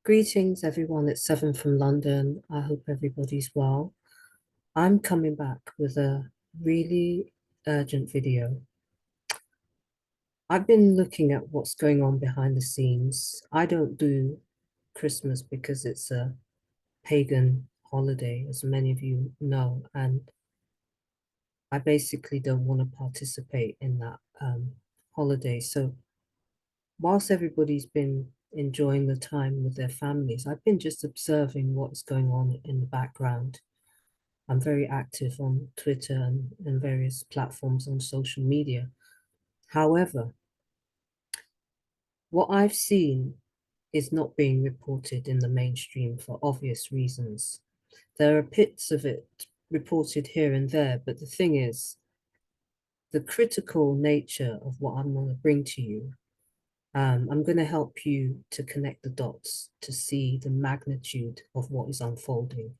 Greetings, everyone. It's Seven from London. I hope everybody's well. I'm coming back with a really urgent video. I've been looking at what's going on behind the scenes. I don't do Christmas because it's a pagan holiday, as many of you know, and I basically don't want to participate in that holiday. So whilst everybody's been enjoying the time with their families, I've been just observing what's going on in the background. I'm very active on Twitter and various platforms on social media. However, what I've seen is not being reported in the mainstream for obvious reasons. There are bits of it reported here and there, but the thing is, the critical nature of what I'm going to bring to you, I'm going to help you to connect the dots to see the magnitude of what is unfolding.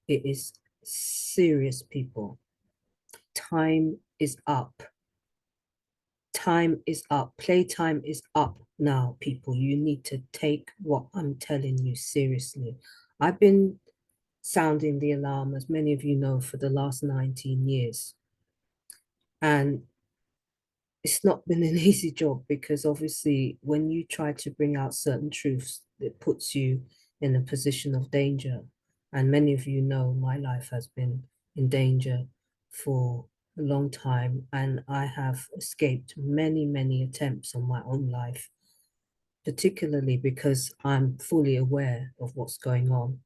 It is serious, people. Time is up. Time is up. Playtime is up now, people. You need to take what I'm telling you seriously. I've been sounding the alarm, as many of you know, for the last 19 years. And it's not been an easy job because obviously when you try to bring out certain truths, it puts you in a position of danger. And many of you know my life has been in danger for a long time, and I have escaped many, many attempts on my own life, particularly because I'm fully aware of what's going on.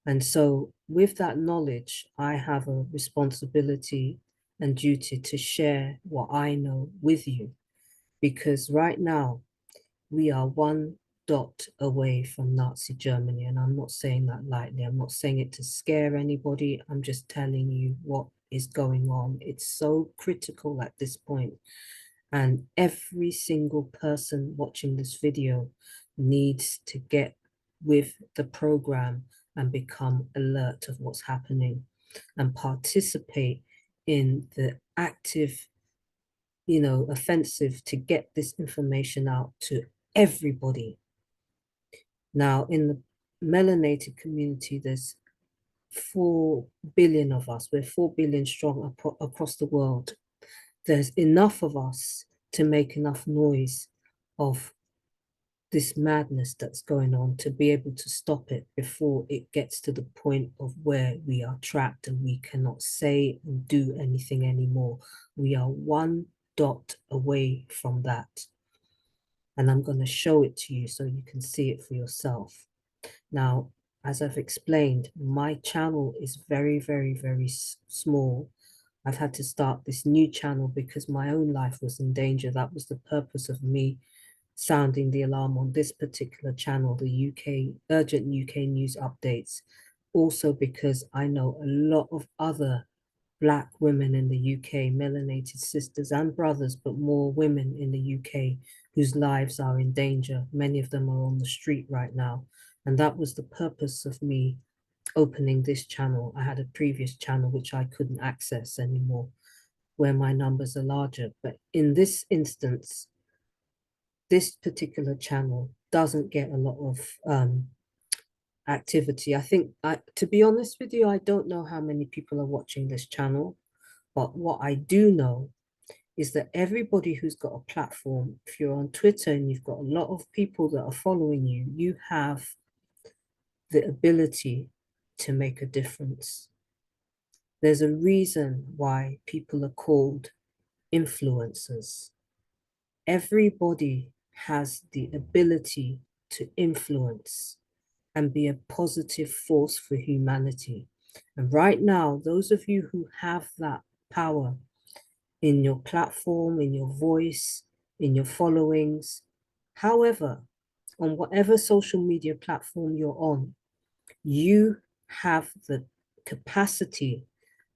And so, with that knowledge, I have a responsibility and duty to share what I know with you. Because right now, we are one dot away from Nazi Germany. And I'm not saying that lightly. I'm not saying it to scare anybody. I'm just telling you what is going on. It's so critical at this point. And every single person watching this video needs to get with the program and become alert of what's happening and participate in the active, offensive to get this information out to everybody. Now, in the melanated community, there's 4 billion of us. We're 4 billion strong across the world. There's enough of us to make enough noise of this madness that's going on to be able to stop it before it gets to the point of where we are trapped and we cannot say and do anything anymore. We are one dot away from that. And I'm going to show it to you so you can see it for yourself. Now, as I've explained, my channel is very, very, very small. I've had to start this new channel because my own life was in danger. That was the purpose of me sounding the alarm on this particular channel, the UK urgent UK news updates. Also because I know a lot of other Black women in the UK, melanated sisters and brothers, but more women in the UK whose lives are in danger. Many of them are on the street right now. And that was the purpose of me opening this channel. I had a previous channel which I couldn't access anymore, where my numbers are larger. But in this instance, this particular channel doesn't get a lot of activity. I think, to be honest with you, I don't know how many people are watching this channel, but what I do know is that everybody who's got a platform, if you're on Twitter and you've got a lot of people that are following you, you have the ability to make a difference. There's a reason why people are called influencers. Everybody has the ability to influence and be a positive force for humanity. And right now, those of you who have that power in your platform, in your voice, in your followings, however, on whatever social media platform you're on, you have the capacity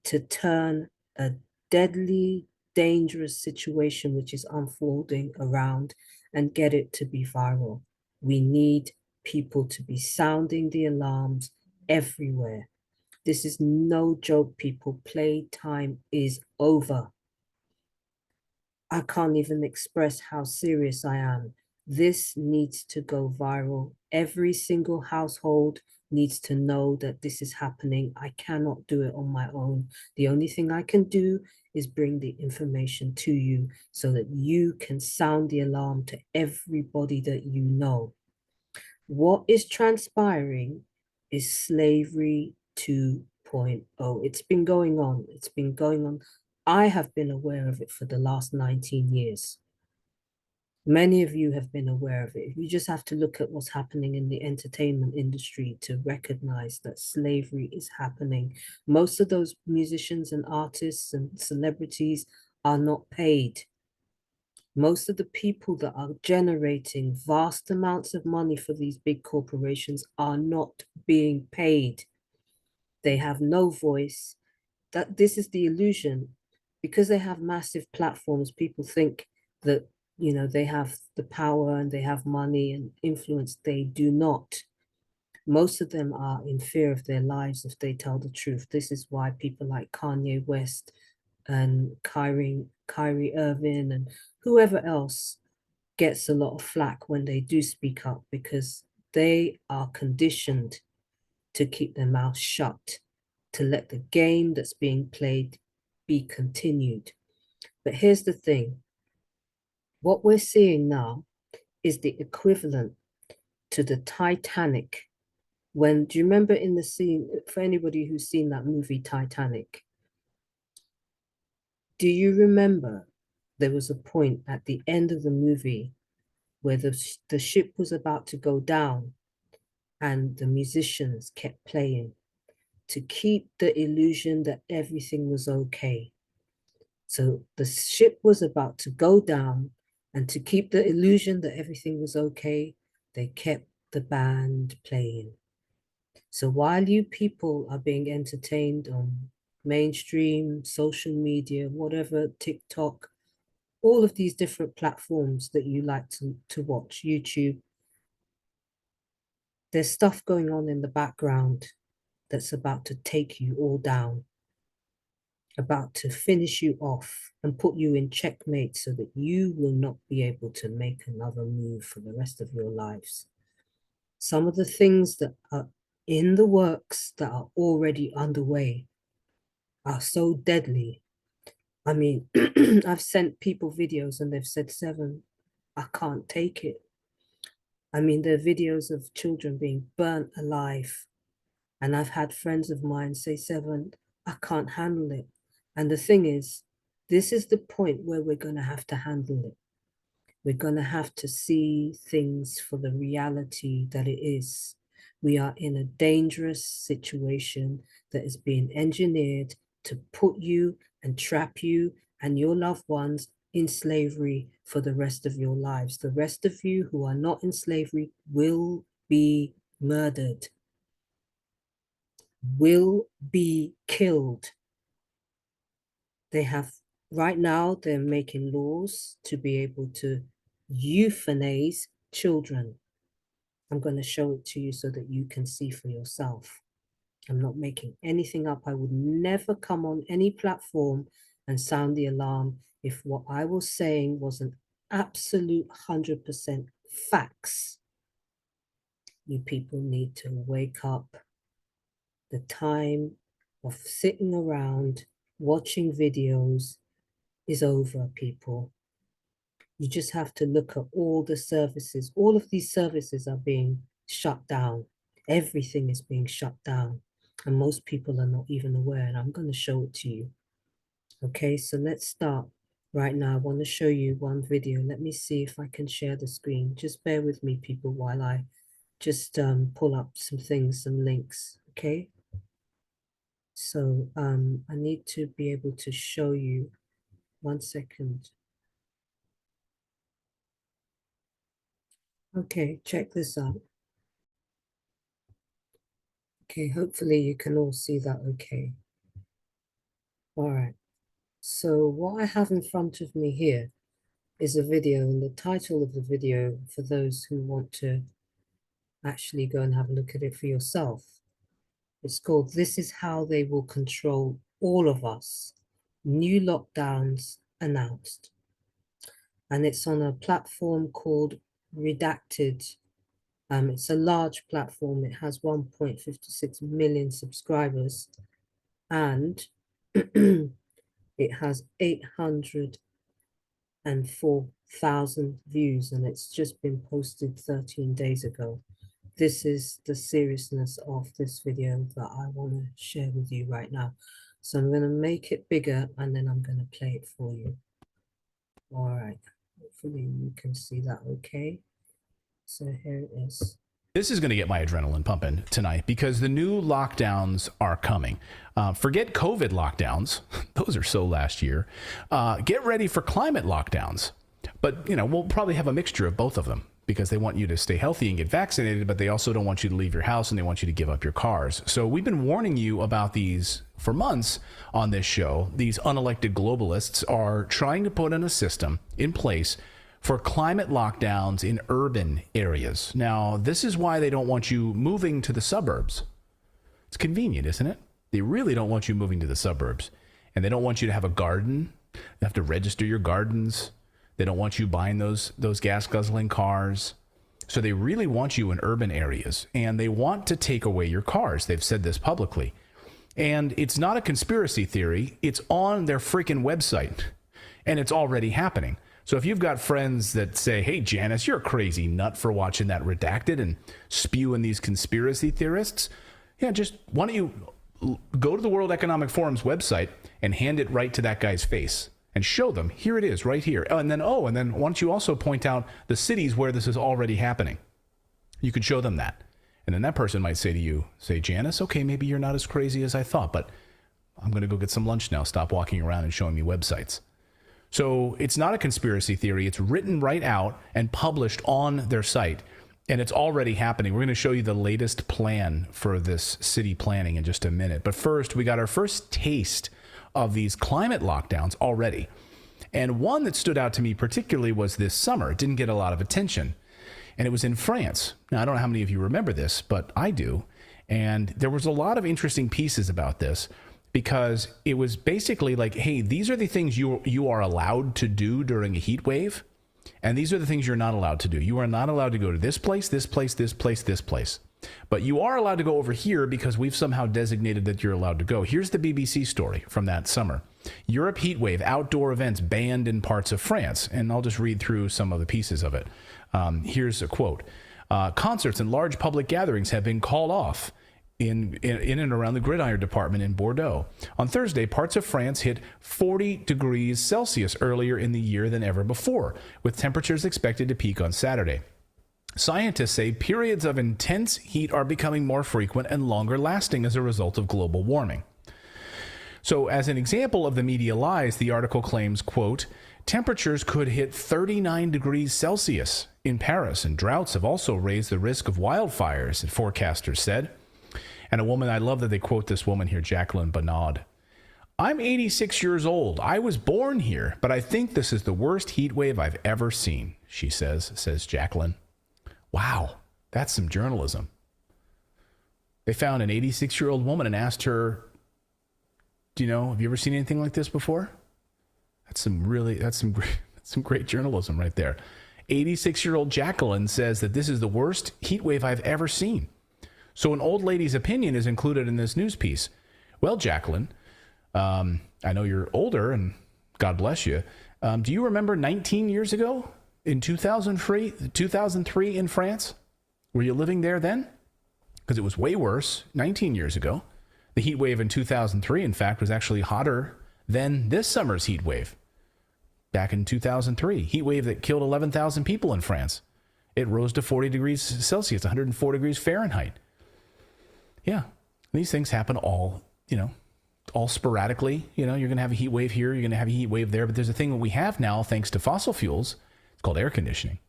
to turn a deadly, dangerous situation which is unfolding around and get it to be viral. We need people to be sounding the alarms everywhere. This is no joke, people. Playtime is over. I can't even express how serious I am. This needs to go viral. Every single household needs to know that this is happening. I cannot do it on my own. The only thing I can do is bring the information to you so that you can sound the alarm to everybody that you know. What is transpiring is slavery 2.0. It's been going on. It's been going on. I have been aware of it for the last 19 years. Many of you have been aware of it. You just have to look at what's happening in the entertainment industry to recognize that slavery is happening. Most of those musicians and artists and celebrities are not paid. Most of the people that are generating vast amounts of money for these big corporations are not being paid. They have no voice. That this is the illusion. Because they have massive platforms, people think that they have the power and they have money and influence. They do not. Most of them are in fear of their lives if they tell the truth. This is why people like Kanye West and Kyrie Irving and whoever else gets a lot of flack when they do speak up, because they are conditioned to keep their mouth shut, to let the game that's being played be continued. But here's the thing, what we're seeing now is the equivalent to the Titanic. When, do you remember in the scene, for anybody who's seen that movie Titanic, do you remember there was a point at the end of the movie where the ship was about to go down and the musicians kept playing to keep the illusion that everything was okay. So the ship was about to go down, and to keep the illusion that everything was okay, they kept the band playing. So while you people are being entertained on mainstream, social media, whatever, TikTok, all of these different platforms that you like to watch, YouTube, there's stuff going on in the background that's about to take you all down, about to finish you off and put you in checkmate so that you will not be able to make another move for the rest of your lives. Some of the things that are in the works that are already underway are so deadly. I mean, I've sent people videos and they've said, Seven, I can't take it. I mean, there are videos of children being burnt alive. And I've had friends of mine say, Seven, I can't handle it. And the thing is, this is the point where we're going to have to handle it. We're going to have to see things for the reality that it is. We are in a dangerous situation that is being engineered to put you and trap you and your loved ones in slavery for the rest of your lives. The rest of you who are not in slavery will be murdered, will be killed. They have, right now, they're making laws to be able to euthanize children. I'm going to show it to you so that you can see for yourself. I'm not making anything up. I would never come on any platform and sound the alarm if what I was saying was an absolute 100% facts. You people need to wake up. The time of sitting around watching videos is over, people. You just have to look at all the services. All of these services are being shut down. Everything is being shut down. And most people are not even aware. And I'm going to show it to you. Okay, so let's start right now. I want to show you one video. Let me see if I can share the screen. Just bear with me, people, while I just pull up some things, some links. Okay. So I need to be able to show you. 1 second. Okay, check this out. Okay, hopefully you can all see that okay. All right. So what I have in front of me here is a video, and the title of the video, for those who want to actually go and have a look at it for yourself, it's called "This is How They Will Control All of Us. New Lockdowns Announced." And it's on a platform called redacted. It's a large platform. It has 1.56 million subscribers, and it has 804,000 views, and it's just been posted 13 days ago. This is the seriousness of this video that I want to share with you right now. So I'm going to make it bigger and then I'm going to play it for you. All right, hopefully you can see that okay. So here it is. This is going to get my adrenaline pumping tonight because the new lockdowns are coming. Forget COVID lockdowns. Those are so last year. Get ready for climate lockdowns. But, you know, we'll probably have a mixture of both of them because they want you to stay healthy and get vaccinated, but they also don't want you to leave your house and they want you to give up your cars. So we've been warning you about these for months on this show. These unelected globalists are trying to put in a system in place for climate lockdowns in urban areas. Now, this is why they don't want you moving to the suburbs. It's convenient, isn't it? They really don't want you moving to the suburbs. And they don't want you to have a garden. You have to register your gardens. They don't want you buying those gas-guzzling cars. So they really want you in urban areas. And they want to take away your cars. They've said this publicly. And it's not a conspiracy theory. It's on their freaking website. And it's already happening. So if you've got friends that say, hey, Janice, you're a crazy nut for watching that Redacted and spewing these conspiracy theorists, yeah, just why don't you go to the World Economic Forum's website and hand it right to that guy's face and show them, here it is right here. And then why don't you also point out the cities where this is already happening? You could show them that. And then that person might say to you, Janice, okay, maybe you're not as crazy as I thought, but I'm going to go get some lunch now. Stop walking around and showing me websites. So it's not a conspiracy theory. It's written right out and published on their site. And it's already happening. We're going to show you the latest plan for this city planning in just a minute. But first, we got our first taste of these climate lockdowns already. And one that stood out to me particularly was this summer. It didn't get a lot of attention. And it was in France. Now, I don't know how many of you remember this, but I do. And there was a lot of interesting pieces about this, because it was basically like, hey, these are the things you are allowed to do during a heat wave, and these are the things you're not allowed to do. You are not allowed to go to this place, this place, this place, this place. But you are allowed to go over here because we've somehow designated that you're allowed to go. Here's the BBC story from that summer. Europe heat wave, outdoor events banned in parts of France. And I'll just read through some of the pieces of it. Here's a quote. Concerts and large public gatherings have been called off in and around the Gridiron department in Bordeaux. On Thursday, parts of France hit 40 degrees Celsius earlier in the year than ever before, with temperatures expected to peak on Saturday. Scientists say periods of intense heat are becoming more frequent and longer lasting as a result of global warming. So as an example of the media lies, the article claims, quote, temperatures could hit 39 degrees Celsius in Paris, and droughts have also raised the risk of wildfires, forecasters said. And a woman, I love that they quote this woman here, Jacqueline Banaud. I'm 86 years old. I was born here, but I think this is the worst heat wave I've ever seen, she says Jacqueline. Wow, that's some journalism. They found an 86-year-old woman and asked her, have you ever seen anything like this before? That's some great journalism right there. 86-year-old Jacqueline says that this is the worst heat wave I've ever seen. So an old lady's opinion is included in this news piece. Well, Jacqueline, I know you're older, and God bless you. Do you remember 19 years ago in 2003 in France? Were you living there then? Because it was way worse 19 years ago. The heat wave in 2003, in fact, was actually hotter than this summer's heat wave. Back in 2003, heat wave that killed 11,000 people in France. It rose to 40 degrees Celsius, 104 degrees Fahrenheit. Yeah, these things happen all sporadically. You're going to have a heat wave here, you're going to have a heat wave there, but there's a thing that we have now, thanks to fossil fuels. It's called air conditioning.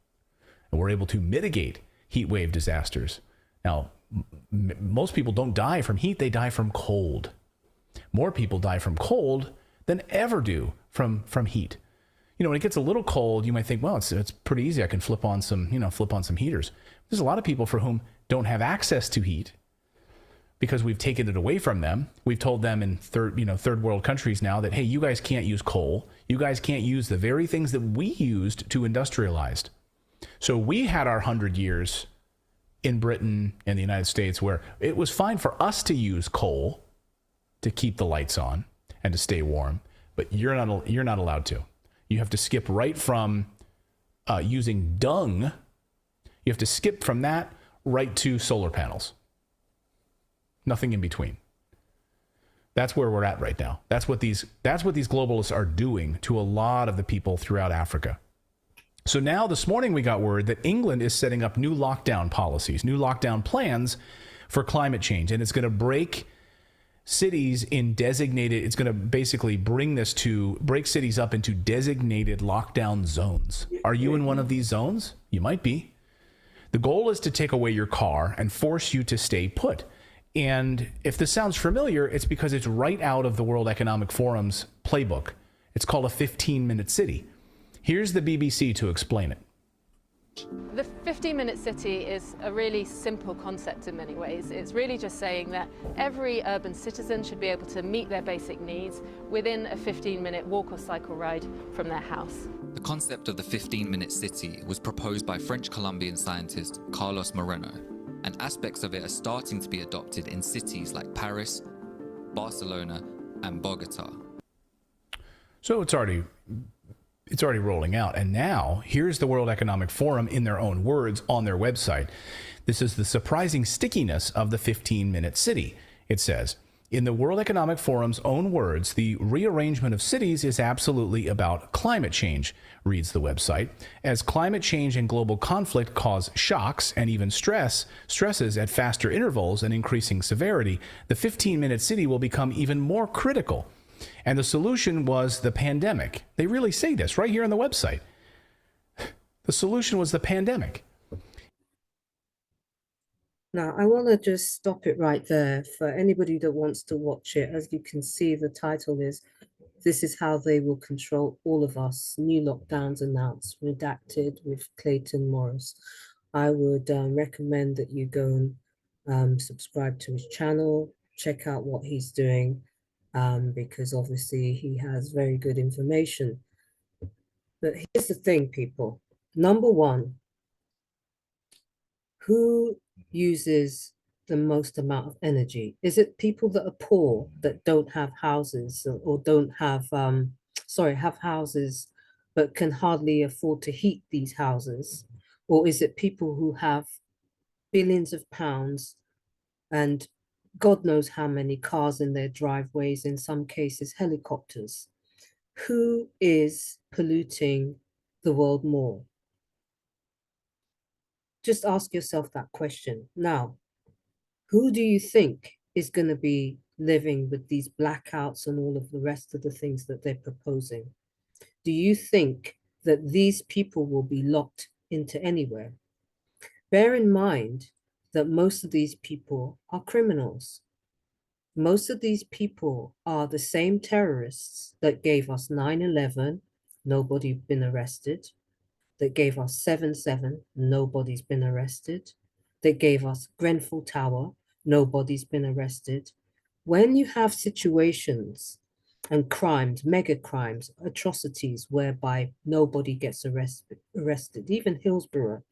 And we're able to mitigate heat wave disasters. Now, most people don't die from heat, they die from cold. More people die from cold than ever do from heat. When it gets a little cold, you might think, well, it's pretty easy. I can flip on some heaters. There's a lot of people for whom don't have access to heat, because we've taken it away from them. We've told them in third world countries now that, hey, you guys can't use coal. You guys can't use the very things that we used to industrialize. So we had our 100 years in Britain and the United States where it was fine for us to use coal to keep the lights on and to stay warm, but you're not allowed to. You have to skip right from using dung. You have to skip from that right to solar panels. Nothing in between. That's where we're at right now. That's what these globalists are doing to a lot of the people throughout Africa. So now this morning we got word that England is setting up new lockdown policies, new lockdown plans for climate change, and it's going to break cities in designated, it's going to basically break cities up into designated lockdown zones. Are you in one of these zones? You might be. The goal is to take away your car and force you to stay put. And if this sounds familiar, it's because it's right out of the World Economic Forum's playbook. It's called a 15-minute city. Here's the BBC to explain it. The 15-minute city is a really simple concept in many ways. It's really just saying that every urban citizen should be able to meet their basic needs within a 15-minute walk or cycle ride from their house. The concept of the 15-minute city was proposed by French Colombian scientist Carlos Moreno, and aspects of it are starting to be adopted in cities like Paris, Barcelona, and Bogota. So it's already rolling out. And now here's the World Economic Forum in their own words on their website. This is the surprising stickiness of the 15-minute city. It says, in the World Economic Forum's own words, the rearrangement of cities is absolutely about climate change, reads the website. As climate change and global conflict cause shocks and even stresses at faster intervals and increasing severity, the 15-minute city will become even more critical. And the solution was the pandemic. They really say this right here on the website. The solution was the pandemic. Now, I want to just stop it right there for anybody that wants to watch it. As you can see, the title is, "This is How They Will Control All of Us, New Lockdowns Announced," redacted with Clayton Morris. I would recommend that you go and subscribe to his channel, check out what he's doing, because obviously he has very good information. But here's the thing, people. Number one, who uses the most amount of energy? Is it people that are poor, that don't have houses, or don't have, have houses but can hardly afford to heat these houses? Or is it people who have billions of pounds and God knows how many cars in their driveways, in some cases helicopters? Who is polluting the world more? Just ask yourself that question. Now, who do you think is going to be living with these blackouts and all of the rest of the things that they're proposing? Do you think that these people will be locked into anywhere? Bear in mind that most of these people are criminals. Most of these people are the same terrorists that gave us 9/11, nobody been arrested, that gave us 7/7, nobody's been arrested, that gave us Grenfell Tower, nobody's been arrested. When you have situations and crimes, mega crimes, atrocities whereby nobody gets arrested, even Hillsborough,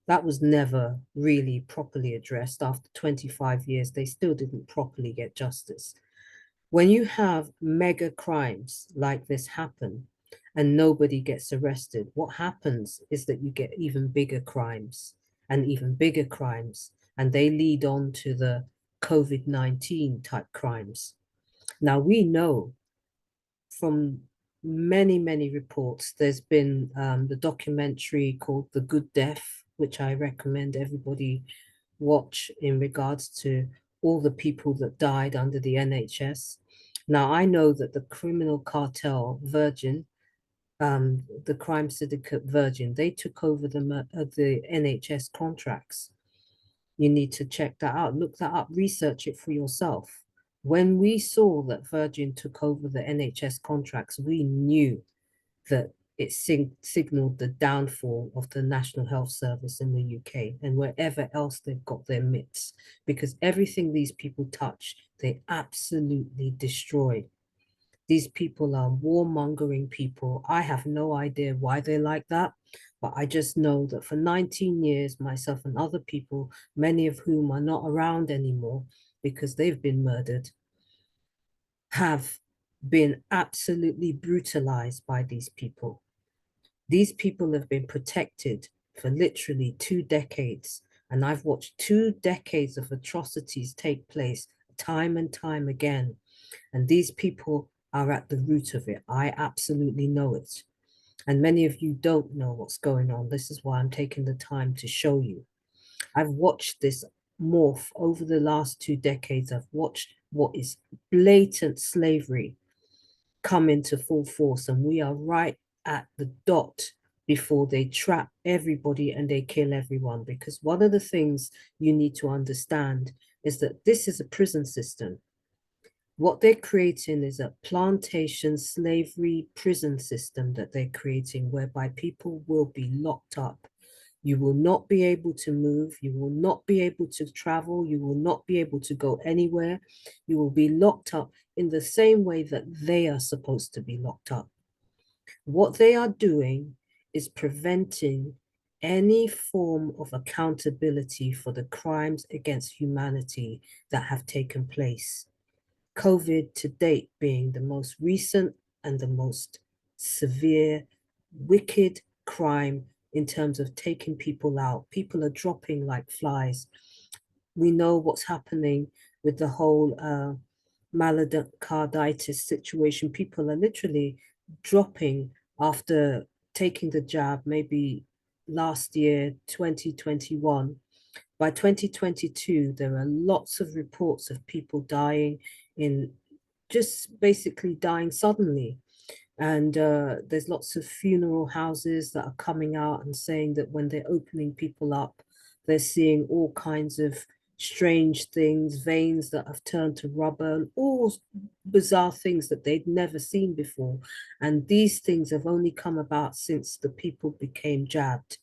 that was never really properly addressed. After 25 years, they still didn't properly get justice. When you have mega crimes like this happen and nobody gets arrested, what happens is that you get even bigger crimes and even bigger crimes, and they lead on to the COVID-19 type crimes. Now, we know from many reports, there's been the documentary called The Good Death, which I recommend everybody watch, in regards to all the people that died under the NHS. Now, I know that the criminal cartel Virgin, the crime syndicate Virgin, they took over the NHS contracts. You need to check that out, look that up, research it for yourself. When we saw that Virgin took over the NHS contracts, we knew that it signaled the downfall of the National Health Service in the UK and wherever else they've got their mitts, because everything these people touch, they absolutely destroy. These people are warmongering people. I have no idea why they're like that, But I just know that for 19 years, myself and other people, many of whom are not around anymore because they've been murdered, have been absolutely brutalized by these people. These people have been protected for literally 2 decades. And I've watched 2 decades of atrocities take place time and time again. And these people are at the root of it. I absolutely know it. And many of you don't know what's going on. This is why I'm taking the time to show you. I've watched this morph over the last 2 decades. I've watched what is blatant slavery come into full force, and we are right at the dot before they trap everybody and they kill everyone. Because one of the things you need to understand is that this is a prison system. What they're creating is a plantation slavery prison system that they're creating, whereby people will be locked up. You will not be able to move. You will not be able to travel. You will not be able to go anywhere. You will be locked up in the same way that they are supposed to be locked up. What they are doing is preventing any form of accountability for the crimes against humanity that have taken place. COVID to date being the most recent and the most severe, wicked crime in terms of taking people out. People are dropping like flies. We know what's happening with the whole myocarditis situation. People are literally dropping after taking the jab, maybe last year, 2021. By 2022, there are lots of reports of people dying in just basically dying suddenly. And there's lots of funeral houses that are coming out and saying that when they're opening people up, they're seeing all kinds of strange things, veins that have turned to rubber, and all bizarre things that they'd never seen before. And these things have only come about since the people became jabbed.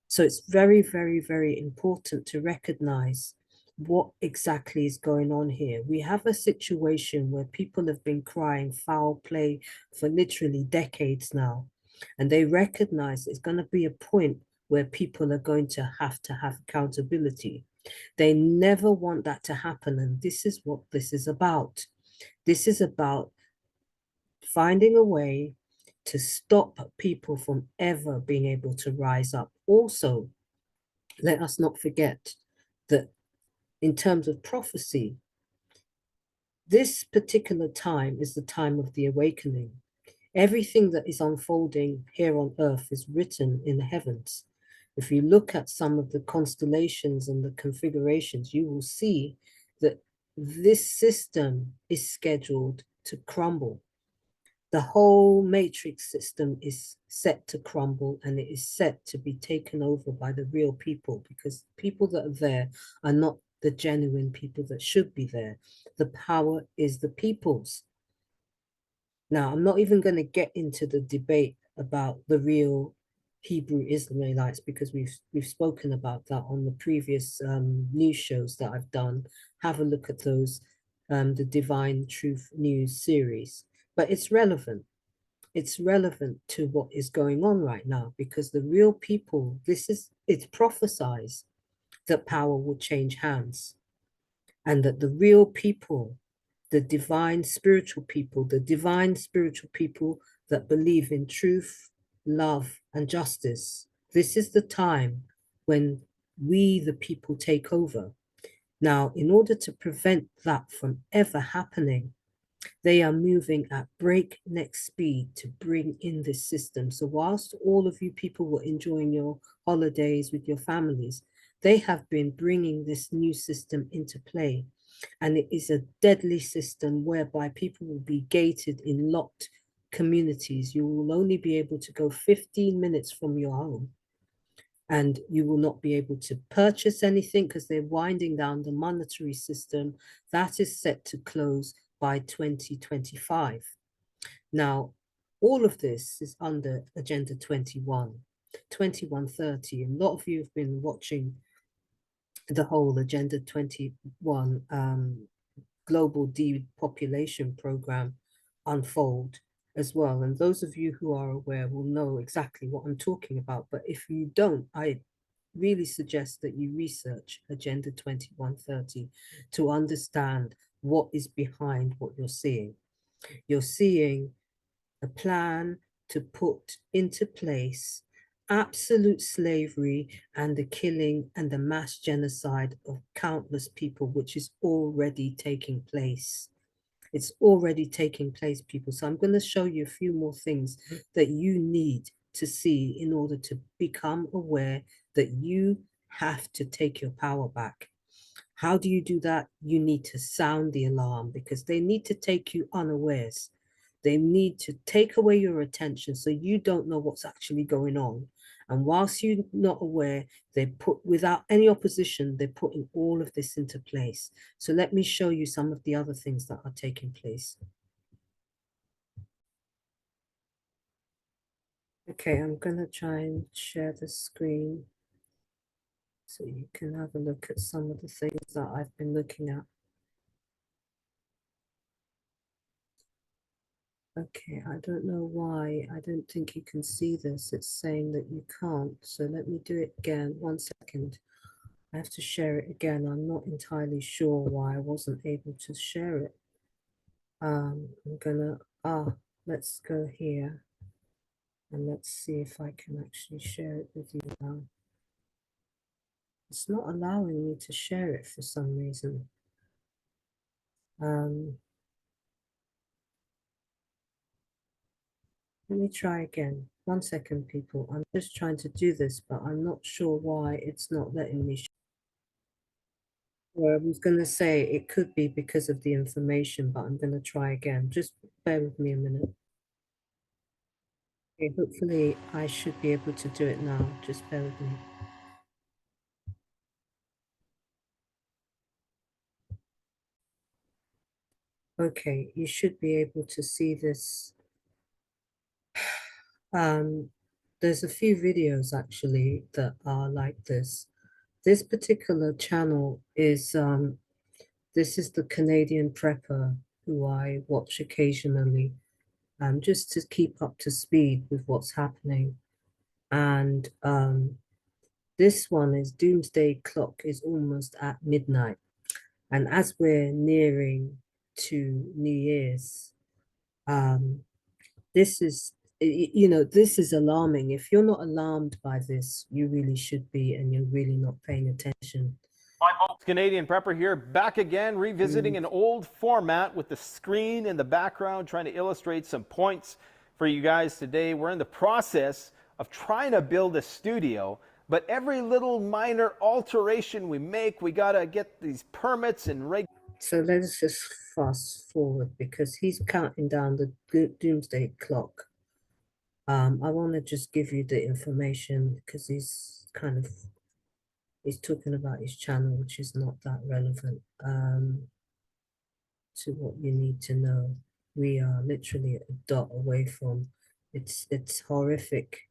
So it's very, very, very important to recognize what exactly is going on here. We have a situation where people have been crying foul play for literally decades now, and they recognize it's going to be a point where people are going to have accountability. They never want that to happen, and this is what this is about. This is about finding a way to stop people from ever being able to rise up. Also, let us not forget that in terms of prophecy, this particular time is the time of the awakening. Everything that is unfolding here on earth is written in the heavens. If you look at some of the constellations and the configurations, you will see that this system is scheduled to crumble. The whole matrix system is set to crumble, and it is set to be taken over by the real people, because people that are there are not the genuine people that should be there. The power is the people's. Now, I'm not even going to get into the debate about the real Hebrew Israelites, because we've spoken about that on the previous news shows that I've done. Have a look at those, the Divine Truth News series. But it's relevant. It's relevant to what is going on right now, because the real people, it's prophesied that power will change hands, and that the real people, the divine spiritual people that believe in truth, love, and justice, this is the time when we, the people, take over. Now, in order to prevent that from ever happening, they are moving at breakneck speed to bring in this system. So whilst all of you people were enjoying your holidays with your families, they have been bringing this new system into play. And it is a deadly system whereby people will be gated in locked communities. You will only be able to go 15 minutes from your home, and you will not be able to purchase anything because they're winding down the monetary system that is set to close by 2025. Now, all of this is under Agenda 2130. A lot of you have been watching the whole Agenda 21 global depopulation program unfold. as well. And those of you who are aware will know exactly what I'm talking about. But if you don't, I really suggest that you research Agenda 2130 to understand what is behind what you're seeing. You're seeing a plan to put into place absolute slavery and the killing and the mass genocide of countless people, which is already taking place. It's already taking place, people. So I'm going to show you a few more things that you need to see in order to become aware that you have to take your power back. How do you do that? You need to sound the alarm because they need to take you unawares. They need to take away your attention so you don't know what's actually going on. And whilst you're not aware, they put, without any opposition, they're putting all of this into place. So let me show you some of the other things that are taking place. Okay, I'm gonna try and share the screen so you can have a look at some of the things that I've been looking at. Okay, I don't know why. I don't think you can see this. It's saying that you can't. So let me do it again. 1 second. I have to share it again. I'm not entirely sure why I wasn't able to share it. I'm gonna, let's go here and let's see if I can actually share it with you now. It's not allowing me to share it for some reason. Let me try again. 1 second, people. I'm just trying to do this, but I'm not sure why it's not letting me. Well, I was going to say it could be because of the information, but I'm going to try again. Just bear with me a minute. Okay, hopefully I should be able to do it now. Just bear with me. Okay, you should be able to see this. There's a few videos actually that are like this. This particular channel is this is the Canadian prepper who I watch occasionally, just to keep up to speed with what's happening. And this one is Doomsday Clock is almost at midnight. And as we're nearing to New Year's, this is, you know, this is alarming. If you're not alarmed by this, you really should be, and you're really not paying attention. Canadian Prepper here, back again, revisiting an old format with the screen in the background, trying to illustrate some points for you guys today. We're in the process of trying to build a studio, but every little minor alteration we make, we got to get these permits and So let's just fast forward because he's counting down the doomsday clock. I want to just give you the information because he's talking about his channel, which is not that relevant to what you need to know. We are literally a dot away from it's horrific,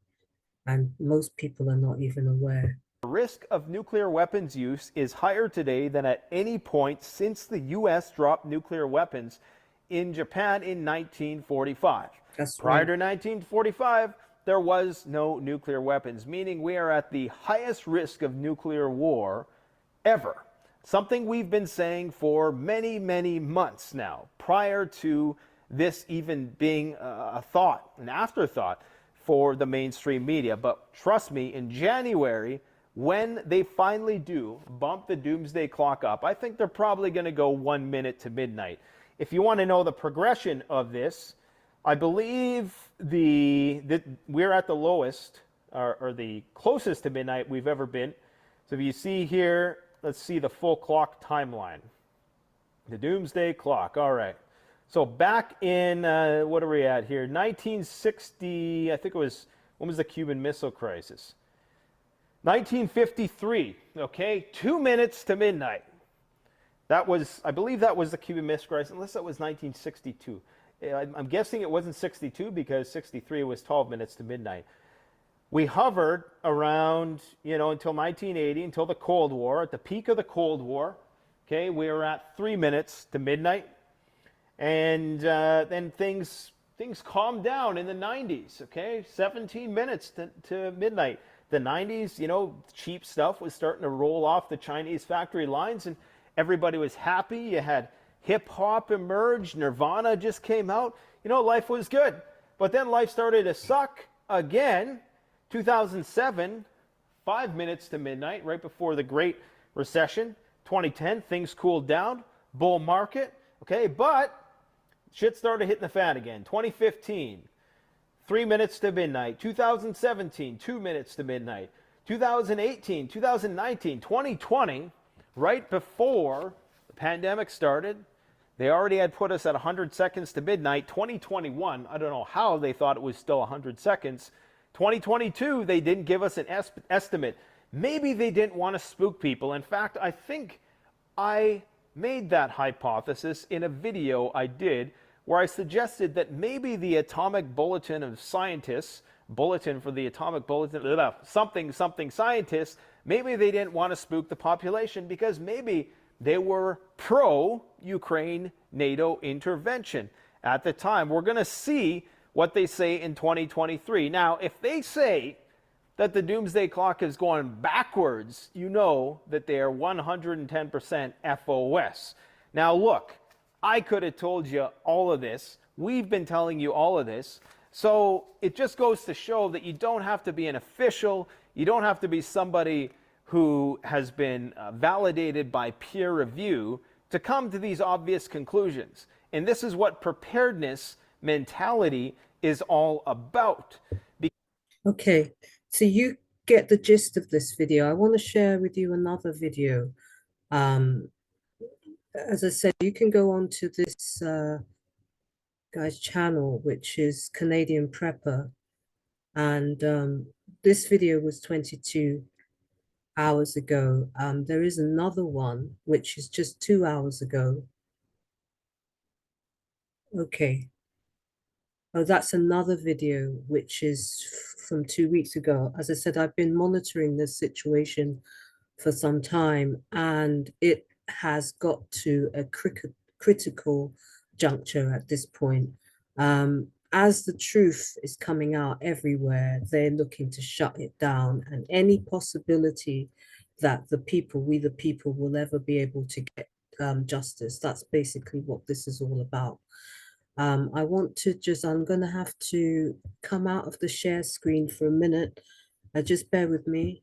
and most people are not even aware. The risk of nuclear weapons use is higher today than at any point since the U.S. dropped nuclear weapons in Japan in 1945. That's Prior right. to 1945, there was no nuclear weapons, meaning we are at the highest risk of nuclear war ever. Something we've been saying for many, many months now, prior to this even being a thought, an afterthought for the mainstream media. But trust me, in January, when they finally do bump the doomsday clock up, I think they're probably going to go 1 minute to midnight. If you want to know the progression of this, I believe we're at the lowest or the closest to midnight we've ever been. So if you see here, let's see the full clock timeline. The doomsday clock. All right. So back in, what are we at here? 1960, I think it was, when was the Cuban Missile Crisis? 1953, okay? 2 minutes to midnight. That was, I believe that was the Cuban Missile Crisis, unless that was 1962. I'm guessing it wasn't 62 because 63 was 12 minutes to midnight. We hovered around, until 1980, until the Cold War. At the peak of the Cold War, okay, we were at 3 minutes to midnight. And then things things calmed down in the 90s, okay? 17 minutes to midnight. The 90s, you know, cheap stuff was starting to roll off the Chinese factory lines and everybody was happy. You had hip hop emerge, Nirvana just came out. You know, life was good. But then life started to suck again. 2007, 5 minutes to midnight, right before the Great Recession. 2010, things cooled down, bull market, okay? But shit started hitting the fan again. 2015, 3 minutes to midnight. 2017, 2 minutes to midnight. 2018, 2019, 2020, right before the pandemic started, they already had put us at 100 seconds to midnight. 2021, I don't know how they thought it was still 100 seconds. 2022, they didn't give us an estimate. Maybe they didn't want to spook people. In fact, I think I made that hypothesis in a video I did where I suggested that maybe the Atomic Bulletin of Scientists, Bulletin for the Atomic Bulletin, something scientists, maybe they didn't want to spook the population because maybe they were pro-Ukraine NATO intervention at the time. We're going to see what they say in 2023. Now, if they say that the doomsday clock is going backwards, you know that they are 110% FOS. Now, look, I could have told you all of this. We've been telling you all of this. So it just goes to show that you don't have to be an official. You don't have to be somebody who has been validated by peer review to come to these obvious conclusions. And this is what preparedness mentality is all about. Okay, so you get the gist of this video. I want to share with you another video. As I said, you can go on to this guy's channel, which is Canadian Prepper. And this video was 22 hours ago. There is another one, which is just 2 hours ago. Okay. Oh, that's another video, which is from 2 weeks ago. As I said, I've been monitoring this situation for some time, and it has got to a critical juncture at this point. As the truth is coming out everywhere, they're looking to shut it down, and any possibility that we the people, will ever be able to get justice. That's basically what this is all about. I want to I'm going to have to come out of the share screen for a minute. Just bear with me.